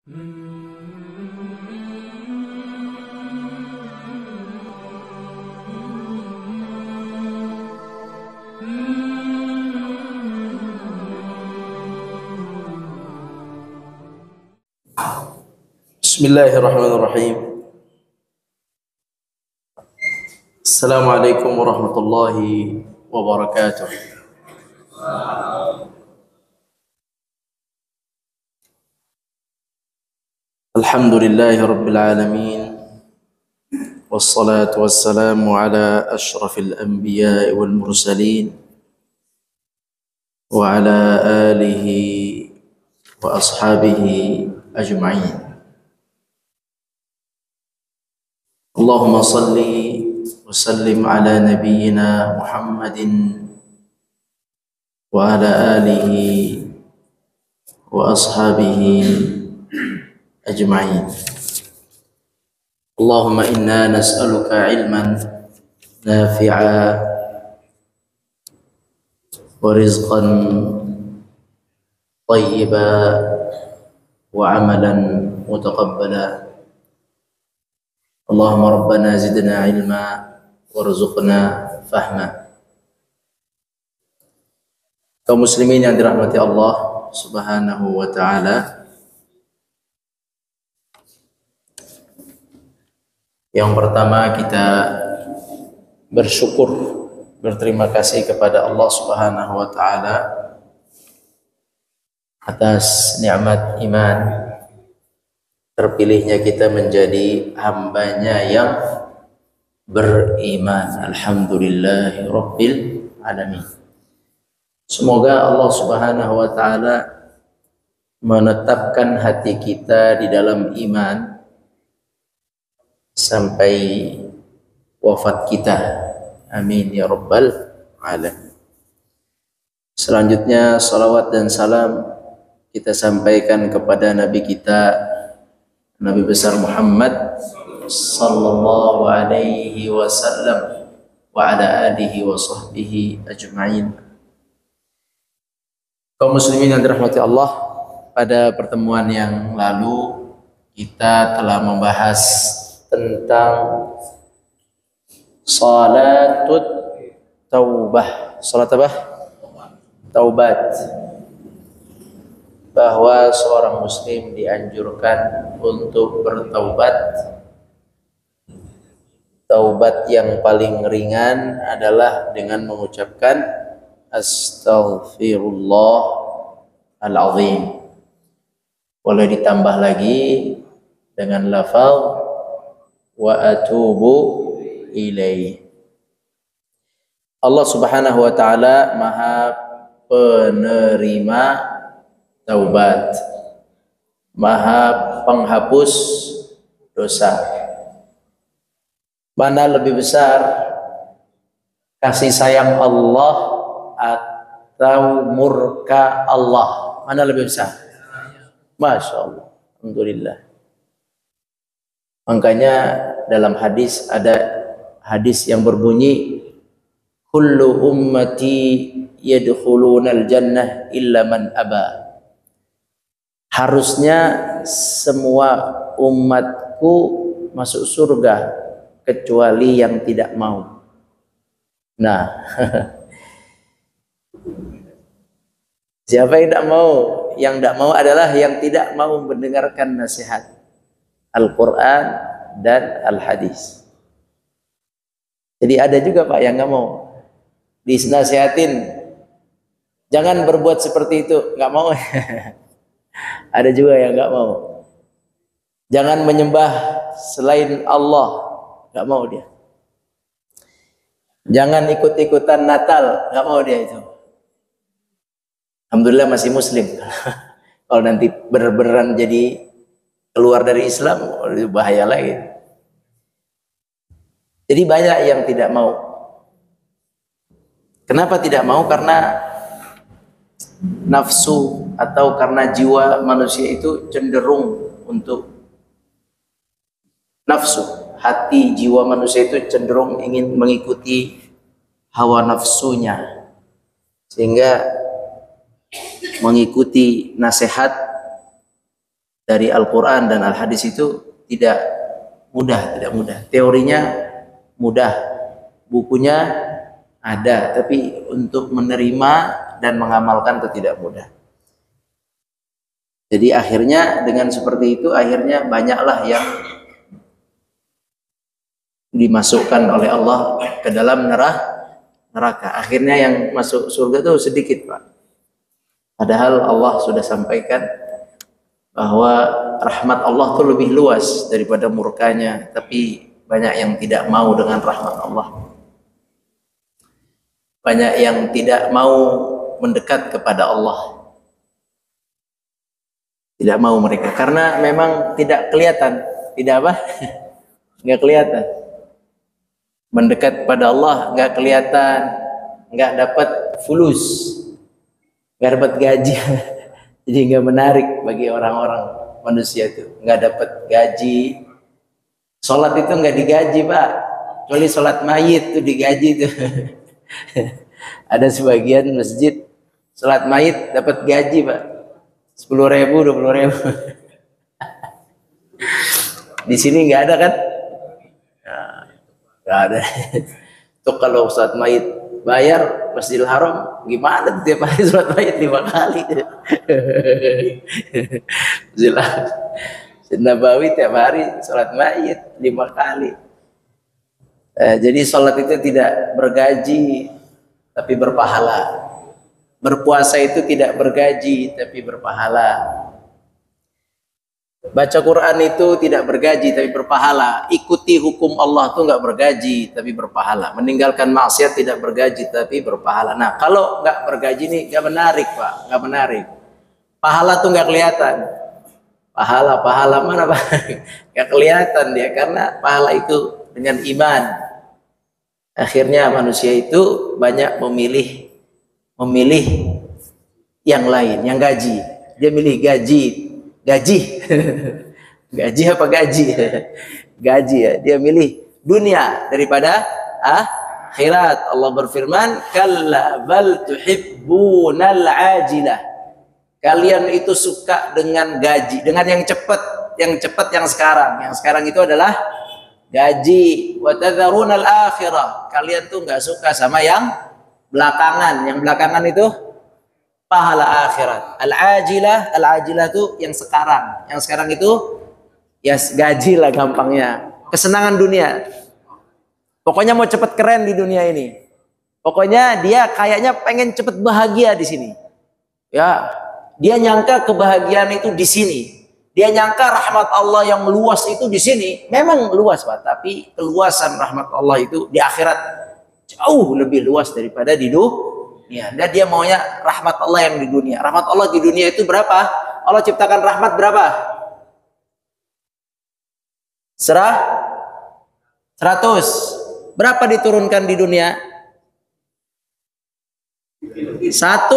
Bismillahirrahmanirrahim. Assalamualaikum warahmatullahi wabarakatuh. Alhamdulillahi rabbil alamin. Wassalatu wassalamu ala ashrafil anbiya'i wal mursalin wa ala alihi wa ashabihi ajma'in. Allahumma salli wa sallim ala nabiyyina Muhammadin wa ala alihi wa ashabihi ajma'in. Allahumma inna nas'aluka ilman nafi'a wa rizqan tayyiba wa amalan mutaqabbala. Allahumma rabbana zidna ilma warzuqna fahma. Kaum muslimin yang dirahmati Allah Subhanahu wa ta'ala, yang pertama kita bersyukur, berterima kasih kepada Allah Subhanahu wa ta'ala atas nikmat iman, terpilihnya kita menjadi hambanya yang beriman. Alhamdulillahi rabbil alamin. Semoga Allah Subhanahu wa ta'ala menetapkan hati kita di dalam iman sampai wafat kita. Amin ya rabbal alamin. Selanjutnya salawat dan salam kita sampaikan kepada Nabi kita, Nabi besar Muhammad sallallahu alaihi wasallam wa ala alihi wa sahbihi ajma'in. Kaum muslimin yang dirahmati Allah, pada pertemuan yang lalu kita telah membahas tentang salatut taubah. Salat apa? Taubat. Bahwa seorang muslim dianjurkan untuk bertaubat. Taubat yang paling ringan adalah dengan mengucapkan astaghfirullahaladzim. Boleh ditambah lagi dengan lafaz wa atubu ilaih. Allah Subhanahu wa ta'ala Maha penerima taubat, Maha penghapus dosa. Mana lebih besar kasih sayang Allah atau murka Allah? Mana lebih besar? Masya Allah, alhamdulillah. Makanya dalam hadis ada hadis yang berbunyi, kullu ummati yadkhulunal jannah illa man aba. Harusnya semua umatku masuk surga kecuali yang tidak mau. Nah, siapa yang tidak mau? Yang tidak mau adalah yang tidak mau mendengarkan nasihat Al-Quran dan Al-Hadis. Jadi ada juga Pak yang nggak mau dinasihatin, jangan berbuat seperti itu, nggak mau. Ada juga yang nggak mau. Jangan menyembah selain Allah, nggak mau dia. Jangan ikut-ikutan Natal, nggak mau dia itu. Alhamdulillah masih Muslim. Kalau nanti beneran jadi keluar dari Islam, bahaya lagi. Jadi banyak yang tidak mau. Kenapa tidak mau? Karena nafsu atau karena jiwa manusia itu cenderung untuk nafsu. Hati jiwa manusia itu cenderung ingin mengikuti hawa nafsunya, sehingga mengikuti nasihat dari Al-Quran dan Al-Hadis itu tidak mudah. Teorinya mudah, bukunya ada, tapi untuk menerima dan mengamalkan itu tidak mudah. Jadi akhirnya dengan seperti itu, akhirnya banyaklah yang dimasukkan oleh Allah ke dalam neraka. Akhirnya yang masuk surga itu sedikit, Pak. Padahal Allah sudah sampaikan bahwa rahmat Allah itu lebih luas daripada murkanya, tapi banyak yang tidak mau dengan rahmat Allah. Banyak yang tidak mau mendekat kepada Allah. Tidak mau mereka karena memang tidak kelihatan, tidak apa? Nggak kelihatan. Mendekat kepada Allah nggak kelihatan, nggak dapat fulus, nggak dapat gaji. Jadi nggak menarik bagi orang-orang manusia itu, nggak dapat gaji. Sholat itu nggak digaji, Pak. Kecuali sholat mayit itu digaji tuh. Ada sebagian masjid sholat mayit dapat gaji, Pak. 10.000, 20.000. Di sini nggak ada kan? Nggak ada. Itu kalau sholat mayit bayar Masjidil Haram gimana tiap hari sholat mayit 5 kali. Masjid Nabawi tiap hari sholat mayit 5 kali. Jadi sholat itu tidak bergaji tapi berpahala. Berpuasa itu tidak bergaji tapi berpahala. Baca Quran itu tidak bergaji tapi berpahala. Ikuti hukum Allah itu nggak bergaji tapi berpahala. Meninggalkan maksiat tidak bergaji tapi berpahala. Nah kalau nggak bergaji nih nggak menarik, Pak, nggak menarik. Pahala tuh nggak kelihatan. Pahala mana, Pak? Nggak kelihatan dia karena pahala itu dengan iman. Akhirnya manusia itu banyak memilih yang lain, yang gaji. Dia milih gaji. Gaji apa gaji? Gaji ya. Dia milih dunia daripada akhirat. Allah berfirman, "Kalla bal tuhibbunal ajilah." Kalian itu suka dengan gaji, dengan yang cepat yang sekarang. Yang sekarang itu adalah gaji. Wa tadharunal akhirah. Kalian tuh nggak suka sama yang belakangan. Yang belakangan itu pahala akhirat. Al-ajilah itu yang sekarang. Yang sekarang itu ya gaji lah gampangnya. Kesenangan dunia. Pokoknya mau cepet keren di dunia ini. Pokoknya dia kayaknya pengen cepet bahagia di sini. Ya, dia nyangka kebahagiaan itu di sini. Dia nyangka rahmat Allah yang luas itu di sini. Memang luas, Pak, tapi keluasan rahmat Allah itu di akhirat jauh lebih luas daripada di dunia. Dan dia maunya rahmat Allah yang di dunia. Rahmat Allah di dunia itu berapa? Allah ciptakan rahmat berapa? 100. Berapa diturunkan di dunia? 1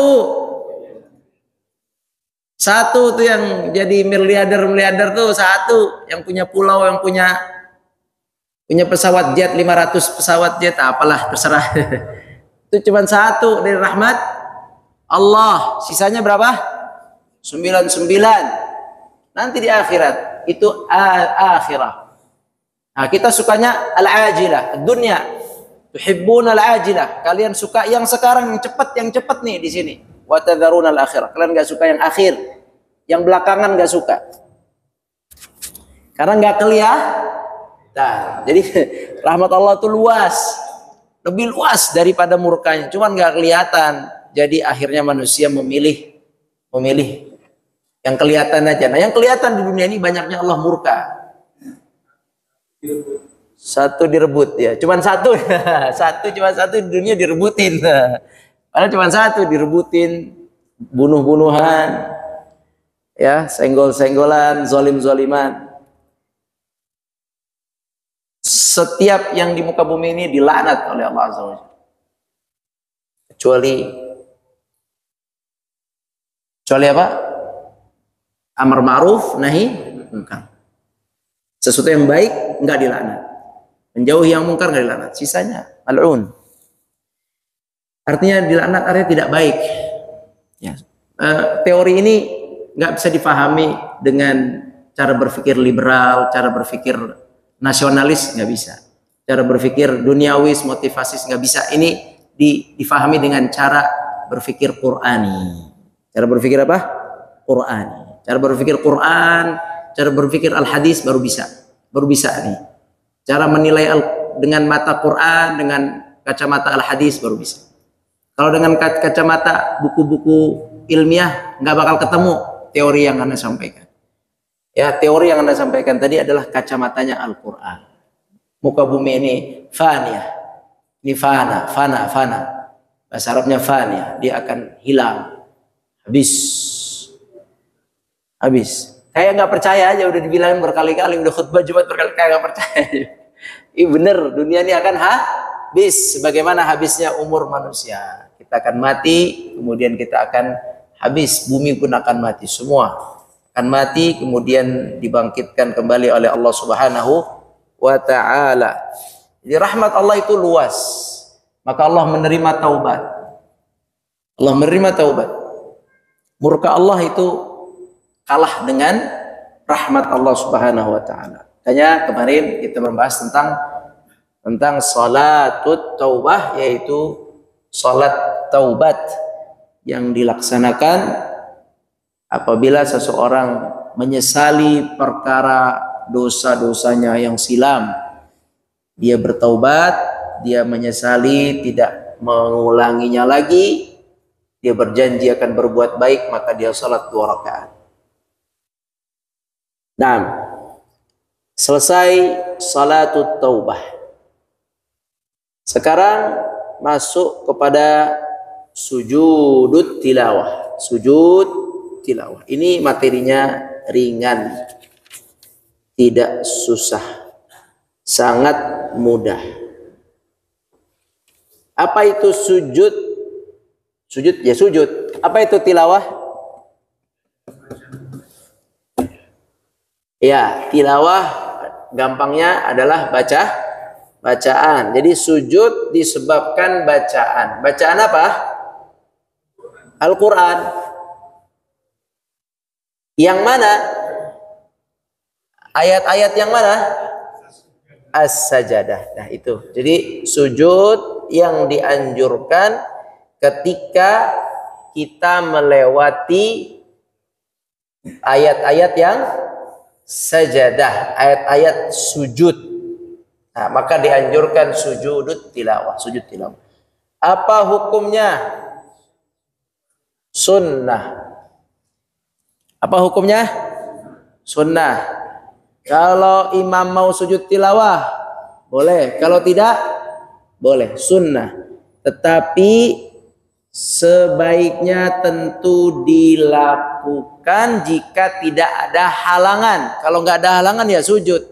tuh yang jadi miliarder tuh 1. Yang punya pulau, yang punya pesawat jet 500 pesawat jet, apalah terserah. Itu cuma 1 dari rahmat Allah. Sisanya berapa? 99. Nanti di akhirat itu akhirah. Nah, kita sukanya al-ajilah, dunia. Tuhibbuna al-ajilah. Kalian suka yang sekarang, yang cepat nih di sini. Wa tadharuna al-akhirah. Kalian enggak suka yang akhir. Yang belakangan enggak suka. Karena enggak kelihatan. Jadi rahmat Allah itu luas. Lebih luas daripada murkanya. Cuman enggak kelihatan. Jadi akhirnya manusia memilih yang kelihatan aja. Nah, yang kelihatan di dunia ini banyaknya Allah murka. 1 direbut ya, cuman 1. Cuma 1 di dunia direbutin. Padahal cuma 1 direbutin, bunuh-bunuhan, ya, senggol-senggolan, zolim-zoliman. Setiap yang di muka bumi ini dilaknat oleh Allah Azza wa Jalla. Kecuali apa? Amar ma'ruf, nahi munkar. Sesuatu yang baik enggak dilaknat. Menjauhi yang mungkar enggak dilaknat. Sisanya mal'un. Artinya dilaknat artinya tidak baik. Ya. Teori ini enggak bisa difahami dengan cara berpikir liberal, cara berpikir nasionalis, nggak bisa. Cara berpikir duniawis, motivasis, nggak bisa. Ini difahami dengan cara berpikir Qur'ani. Cara berpikir apa? Qur'ani. Cara berpikir Qur'an, cara berpikir al-hadis baru bisa. Baru bisa nih. Cara menilai dengan mata Quran, dengan kacamata al-hadis baru bisa. Kalau dengan kacamata buku-buku ilmiah nggak bakal ketemu teori yang Anda sampaikan. Ya, teori yang Anda sampaikan tadi adalah kacamatanya Al-Quran. Muka bumi ini faniyah. Ini fana. Bahasa Arabnya faniyah. Dia akan hilang. Habis. Kayak nggak percaya aja, udah dibilangin berkali-kali, udah khutbah Jumat berkali-kali, kayak nggak percaya. Ini bener, dunia ini akan habis. Sebagaimana habisnya umur manusia. Kita akan mati, kemudian kita akan habis. Bumi pun akan mati, semua akan mati, kemudian dibangkitkan kembali oleh Allah Subhanahu wa ta'ala. Jadi rahmat Allah itu luas. Maka Allah menerima taubat. Allah menerima taubat. Murka Allah itu kalah dengan rahmat Allah Subhanahu wa ta'ala. Makanya kemarin kita membahas tentang salatut taubah, yaitu salat taubat yang dilaksanakan apabila seseorang menyesali perkara dosa-dosanya yang silam. Dia bertaubat, dia menyesali, tidak mengulanginya lagi, dia berjanji akan berbuat baik, maka dia salat 2 rakaat. Nah, selesai salatut taubah. Sekarang masuk kepada sujudut tilawah. Sujud tilawah. Ini materinya ringan. Tidak susah. Sangat mudah. Apa itu sujud? Sujud ya sujud. Apa itu tilawah? Ya, tilawah gampangnya adalah bacaan. Jadi sujud disebabkan bacaan. Bacaan apa? Al-Quran. Yang mana? Ayat-ayat yang mana? As-Sajadah. Nah itu. Jadi sujud yang dianjurkan ketika kita melewati ayat-ayat yang sajadah, ayat-ayat sujud. Nah, maka dianjurkan sujud tilawah. Apa hukumnya? Sunnah. Apa hukumnya? Sunnah. Kalau imam mau sujud tilawah, boleh. Kalau tidak, boleh. Sunnah. Tetapi sebaiknya tentu dilakukan jika tidak ada halangan. Kalau nggak ada halangan ya sujud.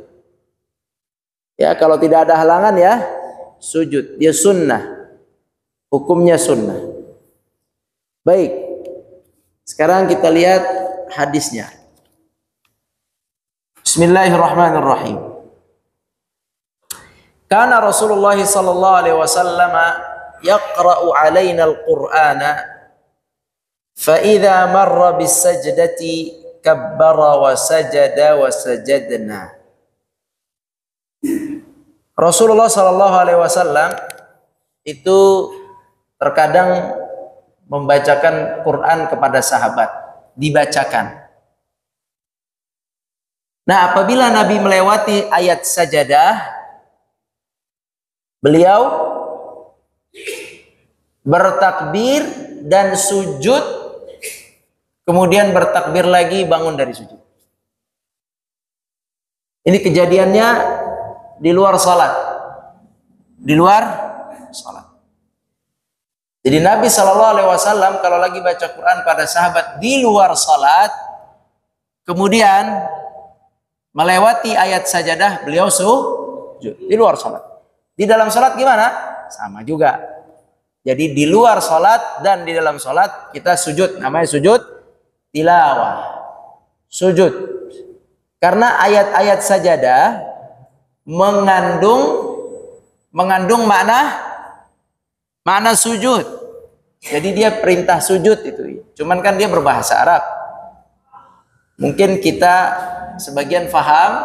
Ya, kalau tidak ada halangan ya sujud. Dia sunnah. Hukumnya sunnah. Baik. Sekarang kita lihat hadisnya. Bismillahirrahmanirrahim. Kana Rasulullah sallallahu alaihi wasallam yaqra'u 'alaina al-Qur'ana fa idza marra bis-sajdati kabbara wa sajada wa sajadna. Rasulullah sallallahu alaihi wasallam itu terkadang membacakan Quran kepada sahabat, dibacakan. Nah, apabila Nabi melewati ayat sajadah, beliau bertakbir dan sujud, kemudian bertakbir lagi, bangun dari sujud. Ini kejadiannya di luar salat. Di luar salat. Jadi Nabi SAW kalau lagi baca Quran pada sahabat di luar salat, kemudian melewati ayat sajadah, beliau sujud di luar salat. Di dalam salat gimana? Sama juga. Jadi di luar salat dan di dalam salat kita sujud, namanya sujud tilawah. Sujud. Karena ayat-ayat sajadah mengandung makna sujud. Jadi dia perintah sujud itu. Cuman kan dia berbahasa Arab. Mungkin kita sebagian faham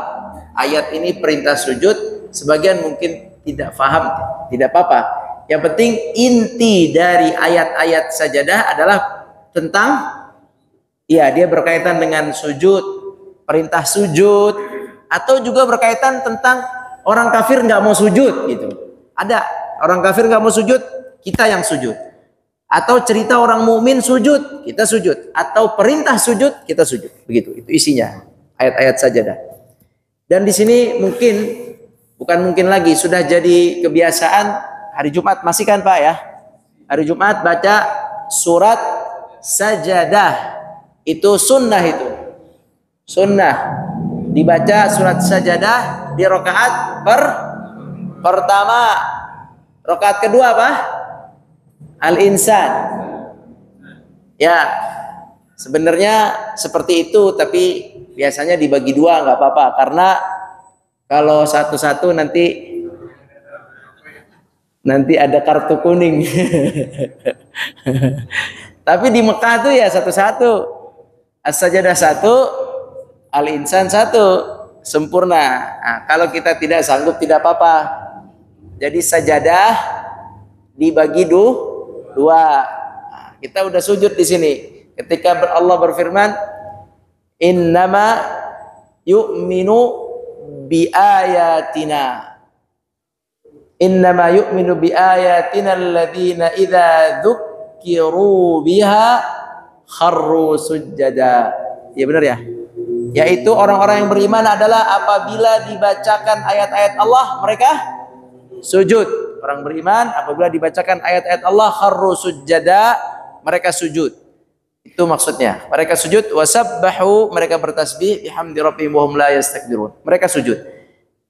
ayat ini perintah sujud, sebagian mungkin tidak faham, tidak apa-apa. Yang penting inti dari ayat-ayat sajadah adalah tentang ya dia berkaitan dengan sujud, perintah sujud, atau juga berkaitan tentang orang kafir nggak mau sujud gitu. Ada orang kafir nggak mau sujud, kita yang sujud. Atau cerita orang mukmin sujud, kita sujud. Atau perintah sujud, kita sujud. Begitu, itu isinya ayat-ayat sajadah. Dan di sini bukan mungkin lagi, sudah jadi kebiasaan hari Jumat, masih kan Pak ya? Hari Jumat baca surat sajadah. Itu sunnah itu. Sunnah. Dibaca surat sajadah di rakaat pertama. Rakaat kedua apa? Al-Insan. Ya, sebenarnya seperti itu, tapi biasanya dibagi dua nggak apa-apa, karena kalau satu-satu nanti ada kartu kuning. Tapi di Mekah tuh ya satu-satu. As-Sajadah satu, Al-Insan satu, sempurna. Nah, kalau kita tidak sanggup tidak apa-apa. Jadi sajadah dibagi dua. Nah, kita udah sujud di sini. Ketika Allah berfirman, "Innama yu'minu bi ayatina." Innama yu'minu bi ayatina alladziina idza dzukkiru biha kharru sujada. Ya benar ya? Yaitu orang-orang yang beriman adalah apabila dibacakan ayat-ayat Allah mereka sujud. Orang beriman apabila dibacakan ayat-ayat Allah kharru sujada, mereka sujud. Itu maksudnya. Mereka sujud, wasabbahu, mereka bertasbih, bihamdi rabbihim wa hum la yastakbirun. Mereka sujud.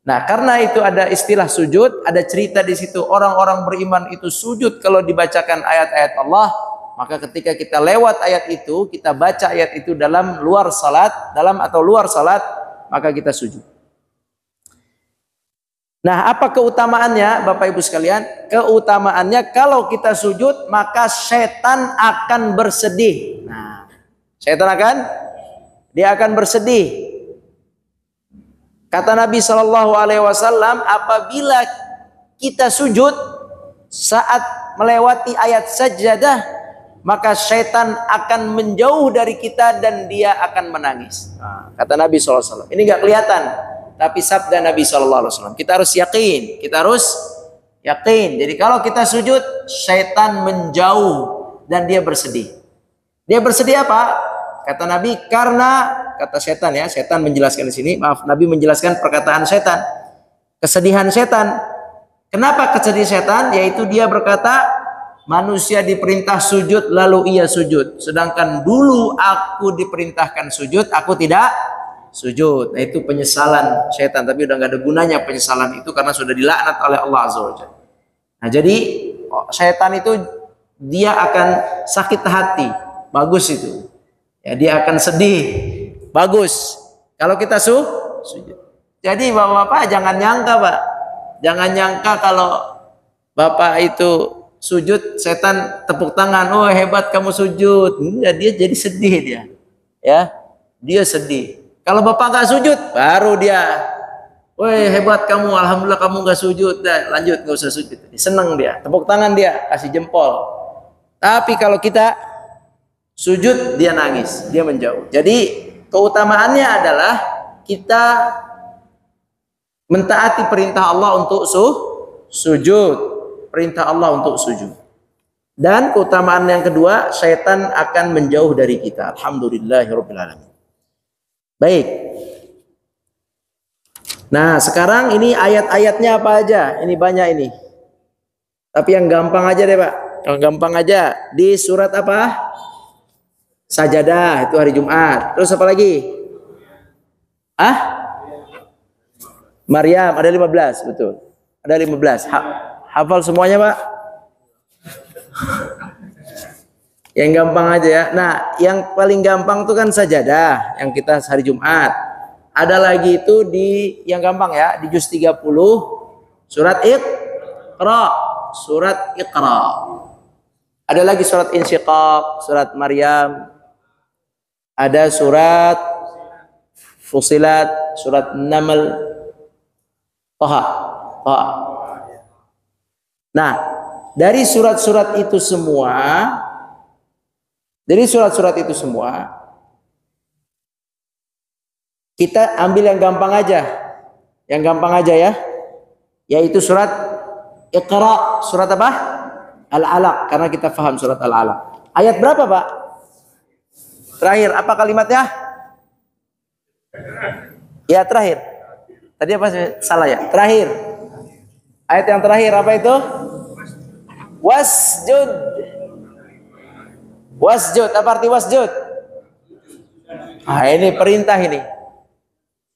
Nah, karena itu ada istilah sujud, ada cerita di situ orang-orang beriman itu sujud kalau dibacakan ayat-ayat Allah, maka ketika kita lewat ayat itu, kita baca ayat itu dalam atau luar salat, maka kita sujud. Nah, apa keutamaannya Bapak Ibu sekalian? Keutamaannya kalau kita sujud maka setan akan bersedih. Nah, setan akan bersedih. Kata Nabi SAW, apabila kita sujud saat melewati ayat sajadah, maka setan akan menjauh dari kita dan dia akan menangis. Nah, kata Nabi SAW. Ini nggak kelihatan, tapi sabda Nabi SAW. Kita harus yakin. Jadi kalau kita sujud, setan menjauh dan dia bersedih. Dia bersedih apa? Kata Nabi, karena kata setan ya, setan menjelaskan di sini. Maaf, Nabi menjelaskan perkataan setan, kesedihan setan. Kenapa kesedihan setan? Yaitu dia berkata, manusia diperintah sujud lalu ia sujud, sedangkan dulu aku diperintahkan sujud, aku tidak sujud. Nah, itu penyesalan setan, tapi udah nggak ada gunanya penyesalan itu karena sudah dilaknat oleh Allah Azza wa Jalla. Nah, jadi setan itu dia akan sakit hati, bagus itu. Ya, dia akan sedih, bagus. Kalau kita sujud. Jadi Bapak-bapak jangan nyangka, Pak. Jangan nyangka kalau Bapak itu sujud, setan tepuk tangan, oh hebat kamu sujud. Enggak, dia jadi sedih dia. Ya, dia sedih. Kalau Bapak nggak sujud, baru dia, woi hebat kamu, alhamdulillah kamu nggak sujud, dah lanjut nggak usah sujud. Seneng dia, tepuk tangan dia, kasih jempol. Tapi kalau kita sujud, dia nangis, dia menjauh. Jadi keutamaannya adalah kita mentaati perintah Allah untuk sujud, perintah Allah untuk sujud. Dan keutamaan yang kedua, syaitan akan menjauh dari kita. Alhamdulillahirabbil alamin. Baik. Nah, sekarang ini ayat-ayatnya apa aja? Ini banyak ini. Tapi yang gampang aja deh, Pak. Yang gampang aja di surat apa? Sajadah, itu hari Jumat. Terus apa lagi? Maryam, ada 15, betul. Ada 15. Hafal semuanya, Pak? Yang gampang aja ya. Nah, yang paling gampang itu kan sajadah yang kita hari Jumat. Ada lagi itu di yang gampang ya, di juz 30 surat Iqra, surat Iqra. Ada lagi surat Insyiqaq, surat Maryam. Ada surat Fusilat, surat Naml, Taha. Taha. Nah, dari surat-surat itu semua, kita ambil yang gampang aja. Yang gampang aja ya. Yaitu surat Iqra. Surat apa? Al-Alaq. Karena kita paham surat Al-Alaq. Ayat berapa, Pak? Terakhir. Apa kalimatnya? Ya, terakhir. Tadi apa? Salah ya? Terakhir. Ayat yang terakhir apa itu? Wasjud. Wasjud. Apa arti wasjud? Ah, ini perintah ini.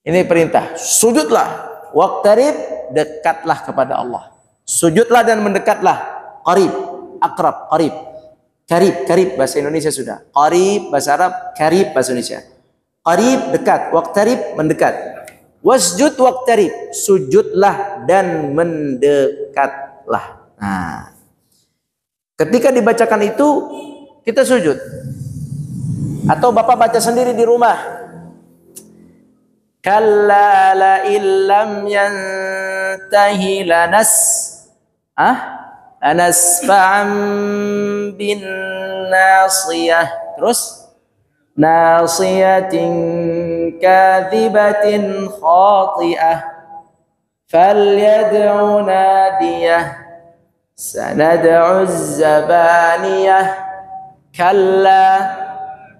Ini perintah. Sujudlah. Waqtarib, dekatlah kepada Allah. Sujudlah dan mendekatlah. Qarib, akrab, qarib. Karib bahasa Indonesia sudah. Qarib bahasa Arab, karib bahasa Indonesia. Qarib dekat, waqtarib mendekat. Wasjud waqtarib, sujudlah dan mendekatlah. Nah, ketika dibacakan itu kita sujud. Atau Bapak baca sendiri di rumah. Kalla la illam yantahi lanasfa'an bin nasiyah. Terus nasiyatin kadhibatin khati'ah falyad'u nadiyah sanad'u zabaniyah kalla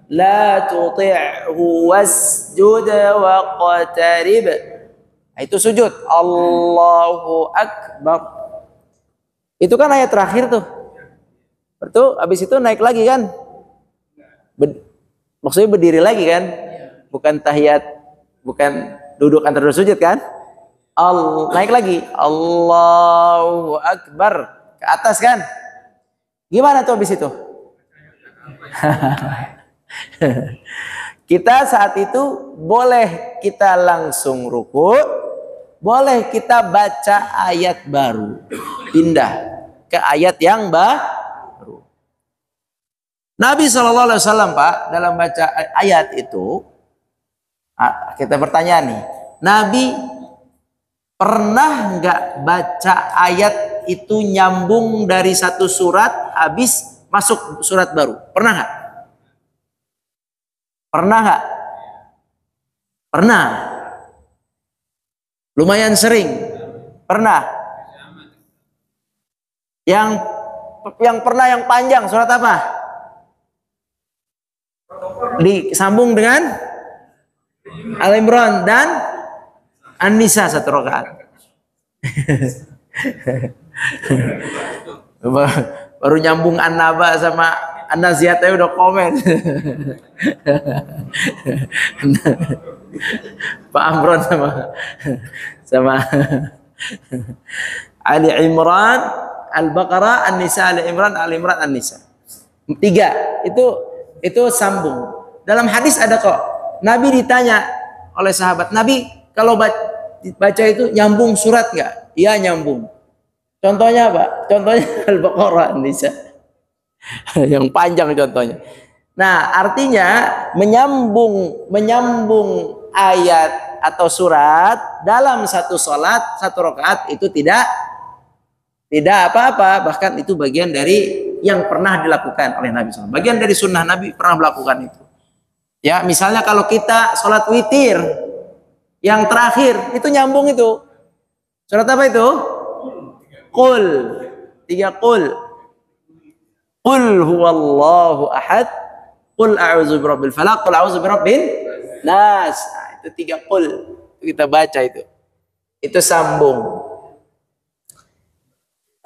la tuti'hu wasjud waqtarib. Itu sujud. Allahu Akbar. Itu kan ayat terakhir tuh. Betul, habis itu naik lagi kan? Maksudnya berdiri lagi kan? Bukan tahiyat, bukan duduk antara dua sujud kan? Naik lagi. Allahu Akbar. Ke atas kan? Gimana tuh habis itu? Kita saat itu boleh kita langsung ruku, boleh kita baca ayat baru, pindah ke ayat yang baru. Nabi SAW, Pak, dalam baca ayat itu, kita bertanya nih, Nabi pernah nggak baca ayat itu nyambung dari satu surat habis masuk surat baru? Pernah nggak? Pernah nggak? Pernah. Lumayan sering. Pernah. Yang pernah yang panjang surat apa? Disambung dengan Al-Imran dan An-Nisa satu rakaat. Baru nyambung An-Naba sama An-Naziat udah komen. Pak Amron sama Ali Imran, Al-Baqarah, An-Nisa, Ali Imran, Al-Imran, An-Nisa. 3 itu sambung. Dalam hadis ada kok. Nabi ditanya oleh sahabat, Nabi kalau baca itu nyambung surat nggak? Iya nyambung. Contohnya apa? Contohnya Al-Baqarah, An-Nisa. Yang panjang contohnya. Nah, artinya menyambung ayat atau surat dalam satu sholat, satu rakaat itu tidak apa-apa. Bahkan itu bagian dari yang pernah dilakukan oleh Nabi SAW. Bagian dari sunnah Nabi pernah melakukan itu. Ya, misalnya kalau kita sholat witir yang terakhir itu nyambung itu. Surat apa itu? Qul. 3 qul. Qul huwallahu ahad. Qul a'udzu birabbil falaq. Qul a'udzu birabbin nas. Nah, itu 3 qul. Kita baca itu. Itu sambung.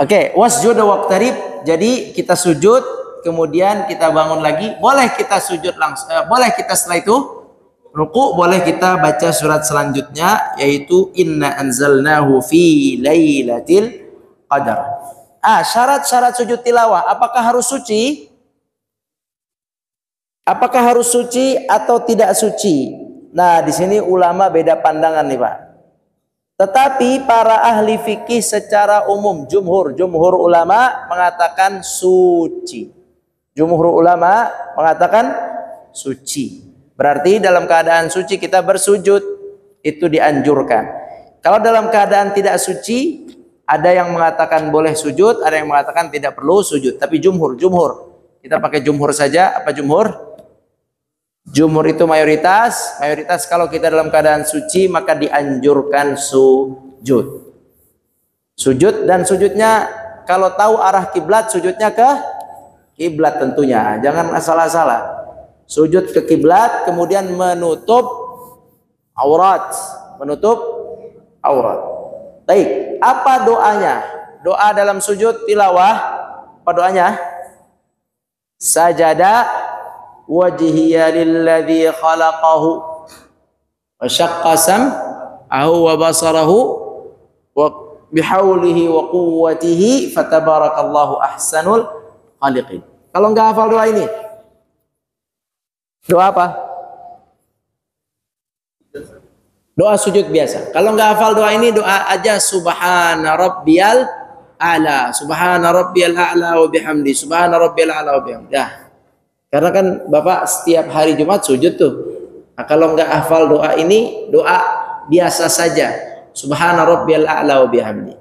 Oke, wasjud waqtarib. Jadi kita sujud, kemudian kita bangun lagi. Boleh kita sujud langsung. Boleh kita setelah itu ruku, boleh kita baca surat selanjutnya yaitu inna anzalnahu fi lailatul qadar. Syarat-syarat sujud tilawah, apakah harus suci? Apakah harus suci atau tidak suci? Nah, di sini ulama beda pandangan nih, Pak. Tetapi para ahli fikih secara umum, jumhur ulama mengatakan suci. Jumhur ulama mengatakan suci. Berarti dalam keadaan suci kita bersujud, itu dianjurkan. Kalau dalam keadaan tidak suci, ada yang mengatakan boleh sujud, ada yang mengatakan tidak perlu sujud. Tapi jumhur. Kita pakai jumhur saja. Apa jumhur? Jumhur itu mayoritas. Mayoritas kalau kita dalam keadaan suci, maka dianjurkan sujud. Sujud, dan sujudnya kalau tahu arah kiblat, sujudnya ke kiblat tentunya. Jangan asal-asalan. Sujud ke kiblat, kemudian menutup aurat. Baik, apa doanya? Doa dalam sujud tilawah, apa doanya? Sajada wajhiya lilladzi khalaqahu wa syaqqa sam'ahu wa basarahu wa bihaulihi wa quwwatihi fatabarakallahu ahsanul khaliqin. Kalau enggak hafal doa ini, doa apa? Doa sujud biasa. Kalau enggak hafal doa ini, doa aja subhana rabbiyal a'la, subhana rabbiyal a'la wa bihamdi, subhana rabbiyal a'la wa bihamdi. Ya. Karena kan Bapak setiap hari Jumat sujud tuh. Nah, kalau enggak hafal doa ini, doa biasa saja. Subhana rabbiyal a'la wa bihamdi.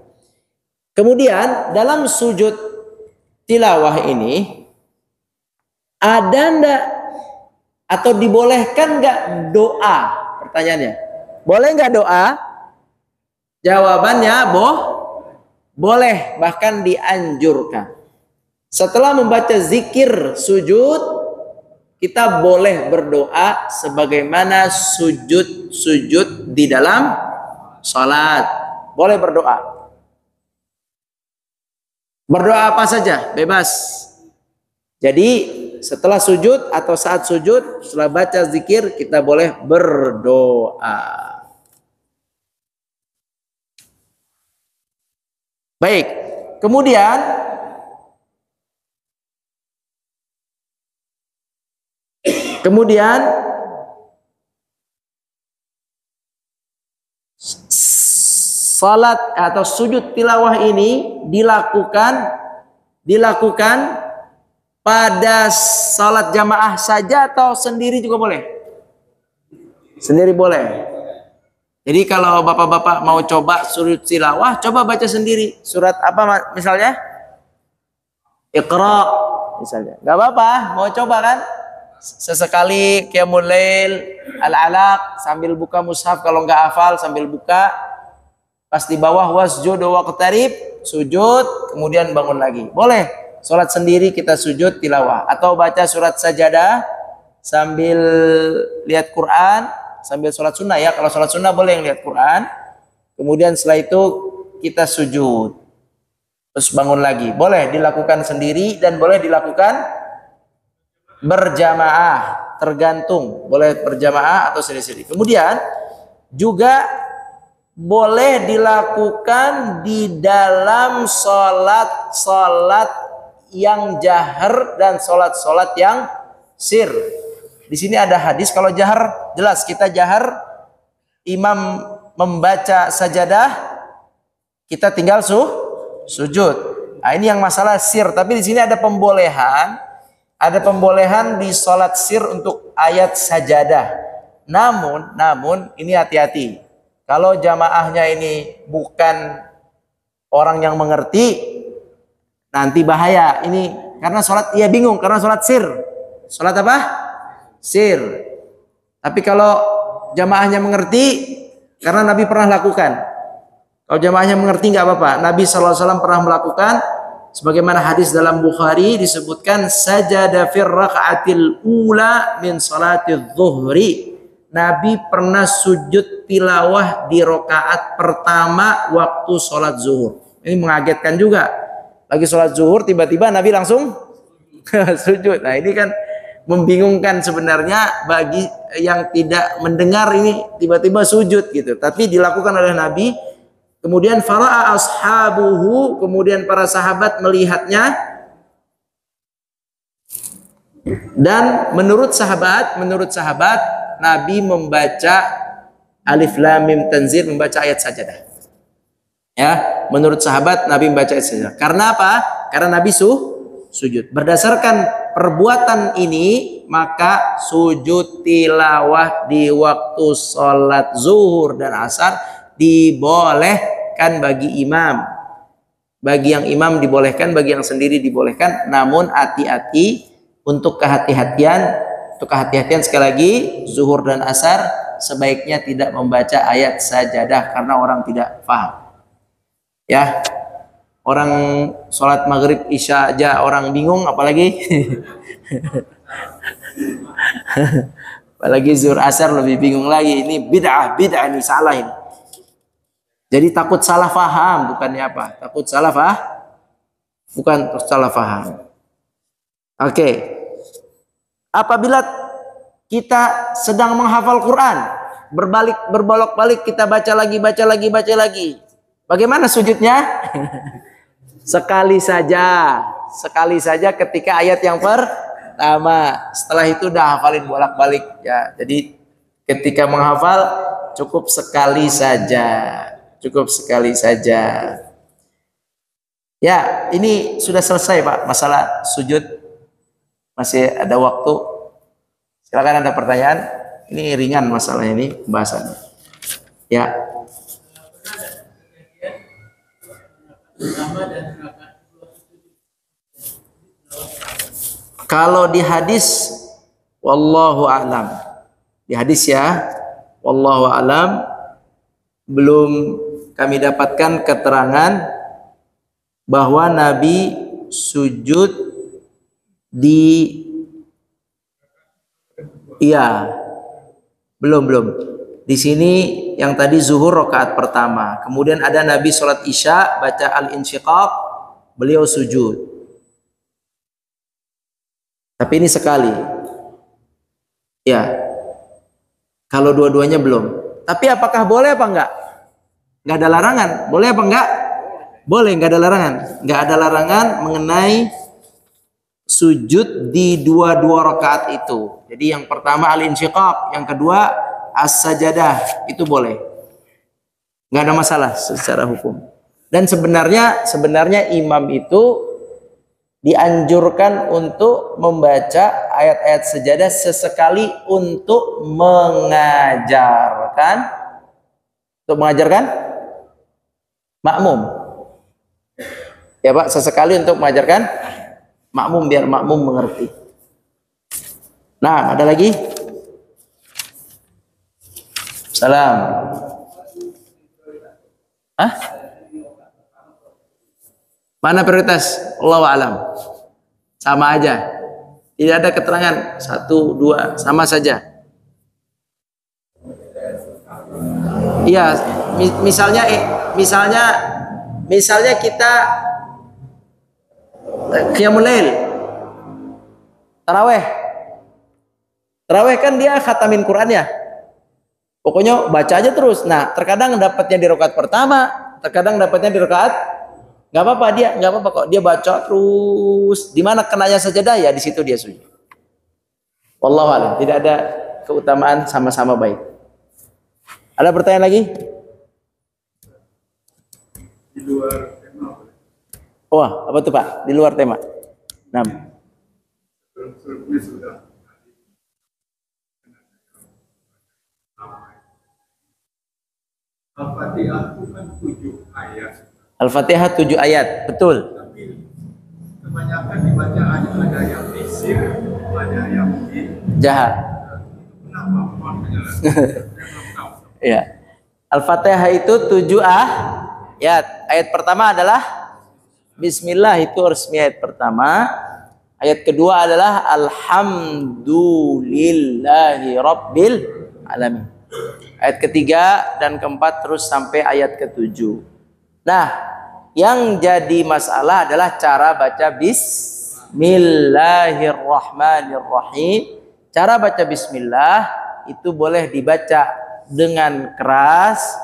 Kemudian dalam sujud tilawah ini ada ndak atau dibolehkan nggak doa? Pertanyaannya, boleh nggak doa? Jawabannya boleh, bahkan dianjurkan. Setelah membaca zikir sujud, kita boleh berdoa sebagaimana sujud di dalam salat. Boleh berdoa. Berdoa apa saja, bebas. Jadi setelah sujud atau saat sujud, setelah baca zikir, kita boleh berdoa. Baik, kemudian salat atau sujud tilawah ini dilakukan pada salat jamaah saja atau sendiri juga boleh? Sendiri boleh. Jadi kalau bapak-bapak mau coba sujud tilawah, coba baca sendiri. Surat apa misalnya? Iqra misalnya. Gak apa-apa, mau coba kan? Sesekali qiyamul lail, al-alaq, sambil buka mushaf, kalau nggak hafal sambil buka. Pas di bawah wasjud waqtarib, sujud, kemudian bangun lagi. Boleh. Salat sendiri kita sujud tilawah, atau baca surat sajadah sambil lihat Quran, sambil sholat sunnah ya. Kalau sholat sunnah boleh yang lihat Quran. Kemudian setelah itu kita sujud, terus bangun lagi. Boleh dilakukan sendiri dan boleh dilakukan berjamaah, tergantung. Boleh berjamaah atau sendiri-sendiri. Kemudian juga boleh dilakukan di dalam sholat yang jahar dan sholat yang sir. Di sini ada hadis, kalau jahar jelas kita jahar, imam membaca sajadah, kita tinggal sujud. Nah, ini yang masalah sir. Tapi di sini ada pembolehan di sholat sir untuk ayat sajadah. Namun ini hati-hati. Kalau jamaahnya ini bukan orang yang mengerti, nanti bahaya ini, karena sholat ia bingung karena sholat sir. Sholat apa? Sir. Tapi kalau jamaahnya mengerti, karena Nabi pernah lakukan. Kalau jamaahnya mengerti nggak apa-apa. Nabi SAW pernah melakukan, sebagaimana hadis dalam Bukhari disebutkan, sajada fir raka'atil ula min salatil zuhri. Nabi pernah sujud tilawah di rakaat pertama waktu sholat zuhur. Ini mengagetkan juga. Lagi sholat zuhur, tiba-tiba Nabi langsung sujud. Nah ini kan membingungkan sebenarnya bagi yang tidak mendengar, ini tiba-tiba sujud gitu. Tapi dilakukan oleh Nabi. Kemudian fara'a ashabuhu, kemudian para sahabat melihatnya. Dan menurut sahabat Nabi membaca alif lam mim tanzil, membaca ayat sajadah. Ya, menurut sahabat Nabi membaca ayat sajadah. Karena apa? Karena Nabi sujud. Berdasarkan perbuatan ini, maka sujud tilawah di waktu sholat zuhur dan asar dibolehkan bagi imam. Bagi yang imam dibolehkan, bagi yang sendiri dibolehkan. Namun hati-hati, untuk kehati-hatian sekali lagi, zuhur dan asar sebaiknya tidak membaca ayat sajadah karena orang tidak paham. Ya, orang sholat maghrib isya aja orang bingung, apalagi apalagi zuhur asar lebih bingung lagi. Ini bid'ah ini salah ini. Jadi takut salah faham, bukannya apa? Takut salah faham, bukan salah faham. Oke. Apabila kita sedang menghafal Quran, berbolak-balik kita baca lagi. Bagaimana sujudnya? Sekali saja ketika ayat yang pertama. Setelah itu udah hafalin bolak-balik ya. Jadi ketika menghafal cukup sekali saja. Ya, ini sudah selesai Pak, masalah sujud. Masih ada waktu. Silakan ada pertanyaan. Ini ringan masalah ini pembahasannya. Ya. Kalau di hadis, wallahu a'lam. Di hadis ya, wallahu a'lam, belum kami dapatkan keterangan bahwa Nabi sujud belum. Di sini yang tadi zuhur rakaat pertama. Kemudian ada Nabi sholat isya baca al-insyiqaq, beliau sujud. Tapi ini sekali. Ya. Kalau dua-duanya belum. Tapi apakah boleh apa enggak? Enggak ada larangan. Boleh apa enggak? Boleh, enggak ada larangan. Enggak ada larangan mengenai sujud di dua rakaat itu. Jadi yang pertama al-insyiqaq, yang kedua as-sajadah, itu boleh. Enggak ada masalah secara hukum. Dan sebenarnya imam itu dianjurkan untuk membaca ayat-ayat sajadah sesekali untuk mengajarkan makmum. Ya Pak, sesekali untuk mengajarkan makmum biar makmum mengerti. Nah, ada lagi? Salam. Mana prioritas? Allahu a'lam. Sama aja. Tidak ada keterangan 1, 2, sama saja. Iya, misalnya kita qiyamul lail. Tarawih kan dia khatamin Quran ya. Pokoknya baca aja terus. Nah, terkadang dapatnya di rakaat pertama, terkadang dapatnya di rakaat. Nggak apa-apa kok. Dia baca terus. Di mana kenanya sajadah ya di situ dia sujud. Wallahu a'lam. Tidak ada keutamaan, sama-sama baik. Ada pertanyaan lagi? Di luar tema. Wah, apa tuh Pak? Di luar tema. 6. Al-Fatihah itu kan 7 ayat. Al-Fatihah 7 ayat, betul. Tapi kebanyakan dibaca ada yang isir, ada yang jahat. Kenapa? Ya. Al-Fatihah itu 7 ayat. Ayat pertama adalah Bismillah, itu resmi ayat pertama. Ayat kedua adalah Alhamdulillahi Rabbil Alamin. Ayat ketiga dan keempat terus sampai ayat ke-7. Nah, yang jadi masalah adalah cara baca Bismillahirrahmanirrahim. Cara baca Bismillah itu boleh dibaca dengan keras,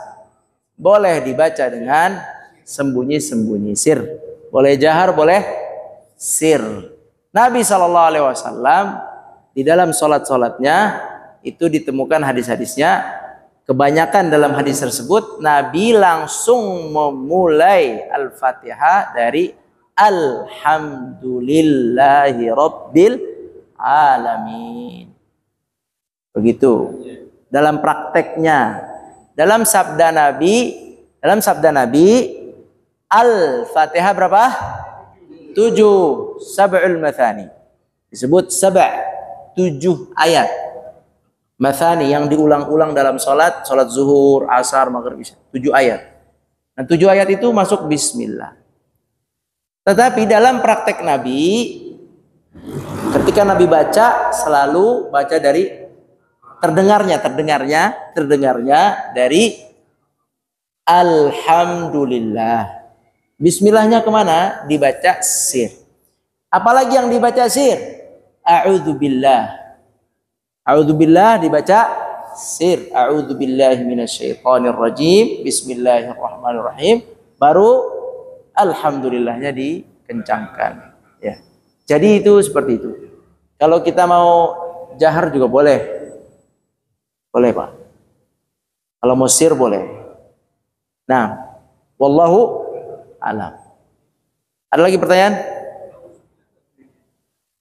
boleh dibaca dengan sembunyi-sembunyi, sir. Boleh jahar, boleh sir. Nabi SAW di dalam sholat-sholatnya itu ditemukan hadis-hadisnya. Kebanyakan dalam hadis tersebut Nabi langsung memulai Al-Fatihah dari Alhamdulillahi Rabbil alamin. Begitu. Dalam prakteknya, dalam sabda Nabi Al-Fatihah berapa? 7, sab'ul mathani. Disebut 7 ayat. Mathani yang diulang-ulang dalam salat zuhur, asar, maghrib, isya. 7 ayat. Nah, 7 ayat itu masuk bismillah. Tetapi dalam praktek Nabi, ketika Nabi baca, selalu baca dari terdengarnya dari alhamdulillah. Bismillahnya kemana? Dibaca sir. Apalagi yang dibaca sir? A'udzubillah. A'udzubillah dibaca sir. A'udzubillahi minasyaitonirrajim. Bismillahirrahmanirrahim. Baru alhamdulillahnya dikencangkan. Ya. Jadi itu seperti itu. Kalau kita mau jahar juga boleh. Boleh, Pak. Kalau mau sir boleh. Nah, wallahu alam. Ada lagi pertanyaan?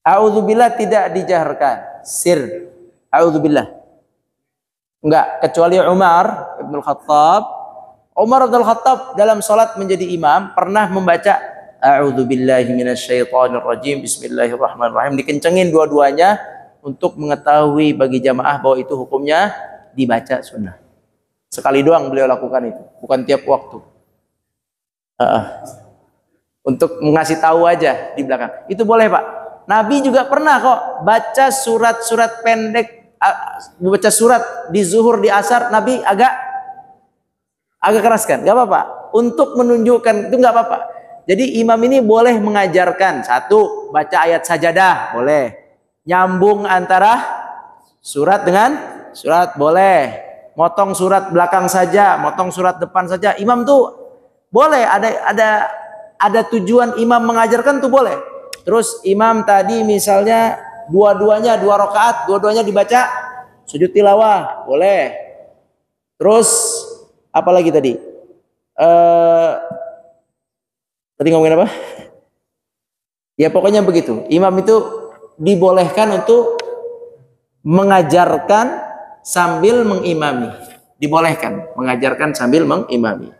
A'udzubillah tidak dijaharkan. Sir. A'udzubillah. Enggak, kecuali Umar Ibn Khattab. Umar Ibn Khattab dalam salat menjadi imam pernah membaca A'udzubillahi minasyaitonirrajim. Bismillahirrahmanirrahim. Dikencengin dua-duanya untuk mengetahui bagi jamaah bahwa itu hukumnya dibaca sunnah. Sekali doang beliau lakukan itu, bukan tiap waktu. Untuk mengasih tahu aja di belakang. Itu boleh, Pak. Nabi juga pernah kok baca surat-surat pendek, baca surat di zuhur, di asar, Nabi agak keraskan. Gak apa-apa. Untuk menunjukkan itu gak apa-apa. Jadi imam ini boleh mengajarkan. Satu, baca ayat sajadah, boleh. Nyambung antara surat dengan surat, boleh. Motong surat belakang saja, motong surat depan saja. Imam tuh boleh, ada tujuan imam mengajarkan tuh boleh. Terus imam tadi misalnya dua-duanya 2 rakaat, dua-duanya dibaca sujud tilawah, boleh. Terus apa lagi tadi? Tadi ngomongin apa? Ya pokoknya begitu. Imam itu dibolehkan untuk mengajarkan sambil mengimami. Dibolehkan mengajarkan sambil mengimami.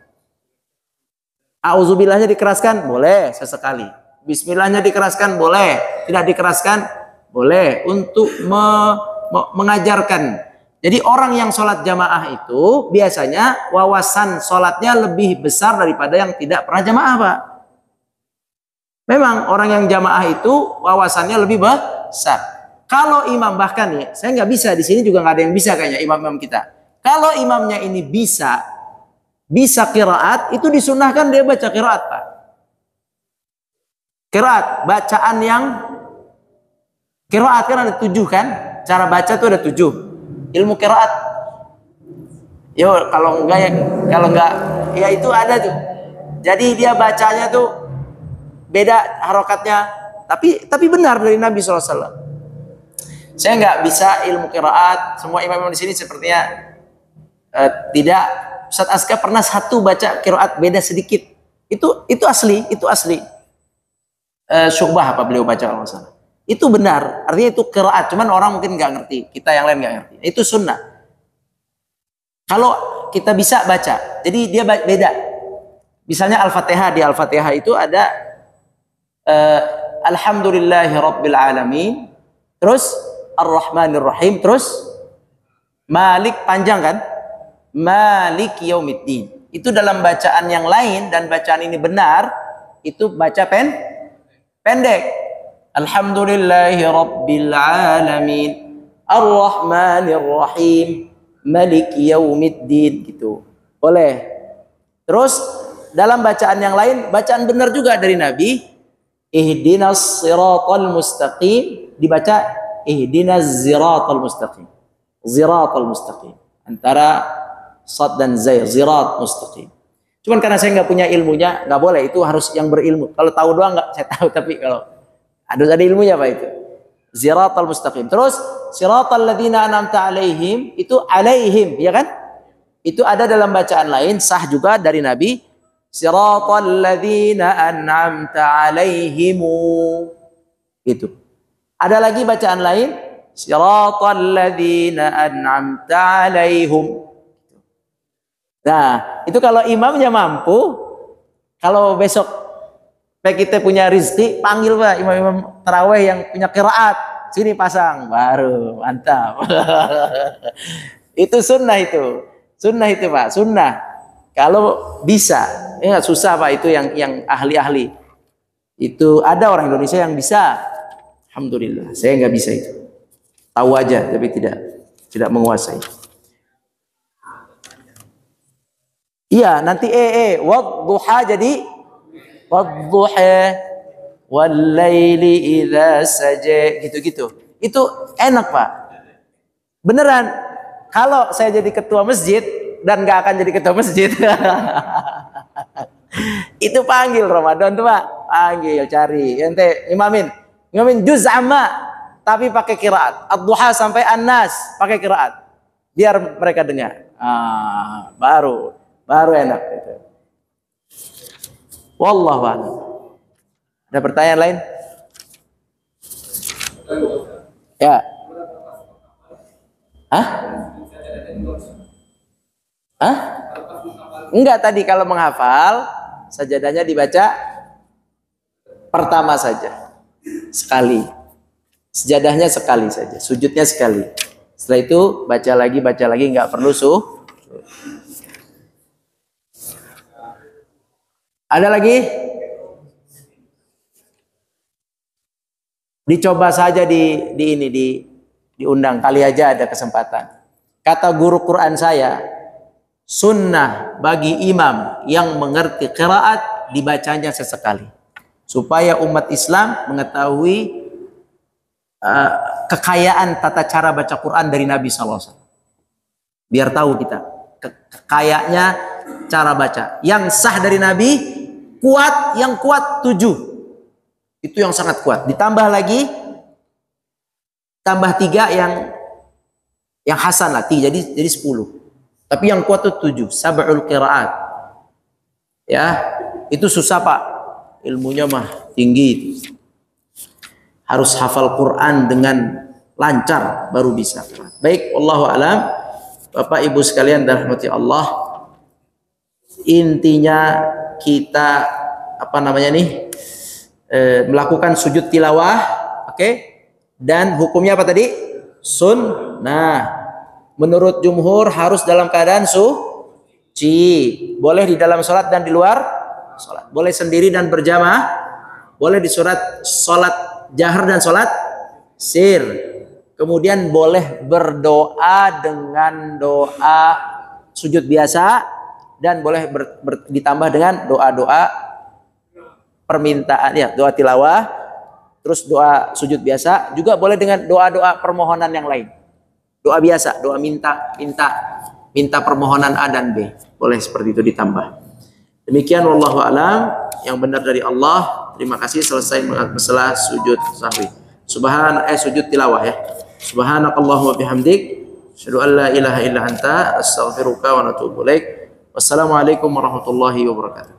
A'udzubillahnya dikeraskan? Boleh sesekali. Bismillahnya dikeraskan? Boleh. Tidak dikeraskan? Boleh. Untuk mengajarkan. Jadi orang yang sholat jamaah itu biasanya wawasan sholatnya lebih besar daripada yang tidak pernah jamaah, Pak. Memang orang yang jamaah itu wawasannya lebih besar. Kalau imam bahkan nih, saya nggak bisa di sini juga nggak ada yang bisa kayaknya imam-imam kita. Kalau imamnya ini bisa qiraat, itu disunahkan dia baca qiraat, Pak. Qiraat, bacaan yang qiraat kan ada 7 kan? Cara baca tuh ada 7. Ilmu qiraat. Yo, kalau enggak ya itu ada tuh. Jadi dia bacanya tuh beda harokatnya, tapi benar dari Nabi SAW. Saya nggak bisa ilmu qiraat. Semua imam-imam di sini sepertinya tidak. Ustaz Aska pernah satu baca qiraat beda sedikit. Itu asli. Syu'bah apa beliau baca kalau nggak salah. Itu benar. Artinya itu qiraat. Cuman orang mungkin nggak ngerti. Kita yang lain nggak ngerti. Itu sunnah. Kalau kita bisa baca, jadi dia beda. Misalnya Al-Fatihah, di Al-Fatihah itu ada Alhamdulillahi Rabbil Alamin. Terus Ar-Rahmanir-Rahim, terus Malik, panjang kan? Malik Yaumiddin. Itu dalam bacaan yang lain, dan bacaan ini benar, itu baca pendek. Alhamdulillahi Rabbil Alamin, Ar-Rahmanir-Rahim, Malik Yaumiddin, gitu. Boleh. Terus dalam bacaan yang lain, bacaan benar juga dari Nabi, Ihdinas siratal mustaqim, dibaca Ihdinas ziratal mustaqim. Ziratal mustaqim. Antara sad dan zai, zirat mustaqim. Cuman karena saya nggak punya ilmunya, nggak boleh. Itu harus yang berilmu. Kalau tahu doang nggak, saya tahu. Tapi kalau ada ilmunya Pak itu. Ziratal mustaqim. Terus siratal ladzina an'amta alaihim, itu alaihim, ya kan? Itu ada dalam bacaan lain, sah juga dari Nabi. Siratal ladzina an'amta alaihimu. Itu. Ada lagi bacaan lain, siratal ladzina an'amta 'alaihim. Nah, itu kalau imamnya mampu, kalau besok kita punya rezeki, panggil Pak imam-imam tarawih yang punya qiraat, sini pasang, baru mantap. Itu sunnah itu. Sunnah itu Pak, sunnah. Kalau bisa, ya susah Pak itu yang ahli-ahli. Itu ada orang Indonesia yang bisa. Alhamdulillah, saya nggak bisa itu. Tahu aja, tapi tidak menguasai. Iya, nanti wadduha jadi wadduha wal laili idza saja, gitu-gitu. Itu enak Pak. Beneran. Kalau saya jadi ketua masjid dan nggak akan jadi ketua masjid, itu panggil Ramadan tuh Pak, panggil cari ente imamin juz amma tapi pakai qiraat ad-duha sampai an-nas pakai qiraat biar mereka dengar. Baru enak itu. Wallahu a'lam. Ada pertanyaan lain? Ya. Enggak, tadi kalau menghafal sajadahnya dibaca pertama saja. Sekali. Sajadahnya sekali saja, sujudnya sekali. Setelah itu baca lagi enggak perlu Ada lagi? Dicoba saja diundang kali aja ada kesempatan. Kata guru Quran saya, sunnah bagi imam yang mengerti qiraat dibacanya sesekali supaya umat Islam mengetahui kekayaan tata cara baca Quran dari Nabi SAW. Biar tahu kita kekayaannya cara baca yang sah dari Nabi, yang kuat 7. Itu yang sangat kuat. Ditambah lagi tambah 3 yang hasan lah, jadi 10. Tapi yang kuat itu 7, sab'ul qiraat. Ya, itu susah Pak. Ilmunya mah tinggi. Harus hafal Quran dengan lancar baru bisa. Baik, wallahu alam. Bapak Ibu sekalian dirahmati Allah. Intinya kita melakukan sujud tilawah, oke? Dan hukumnya apa tadi? Sunnah. Menurut jumhur harus dalam keadaan suci. Boleh di dalam sholat dan di luar sholat. Boleh sendiri dan berjamaah. Boleh di sholat jahar dan sholat sir. Kemudian boleh berdoa dengan doa sujud biasa. Dan boleh ditambah dengan doa-doa permintaan, ya, doa tilawah. Terus doa sujud biasa. Juga boleh dengan doa-doa permohonan yang lain. Doa biasa, doa minta permohonan A dan B. Boleh seperti itu ditambah. Demikian wallahu alam, yang benar dari Allah. Terima kasih, selesai masalah sujud sahwi. Sujud tilawah ya. Subhanakallahumma bihamdik, asyhadu an la ilaha illa anta, astaghfiruka wa atubu ilaik. Wassalamualaikum warahmatullahi wabarakatuh.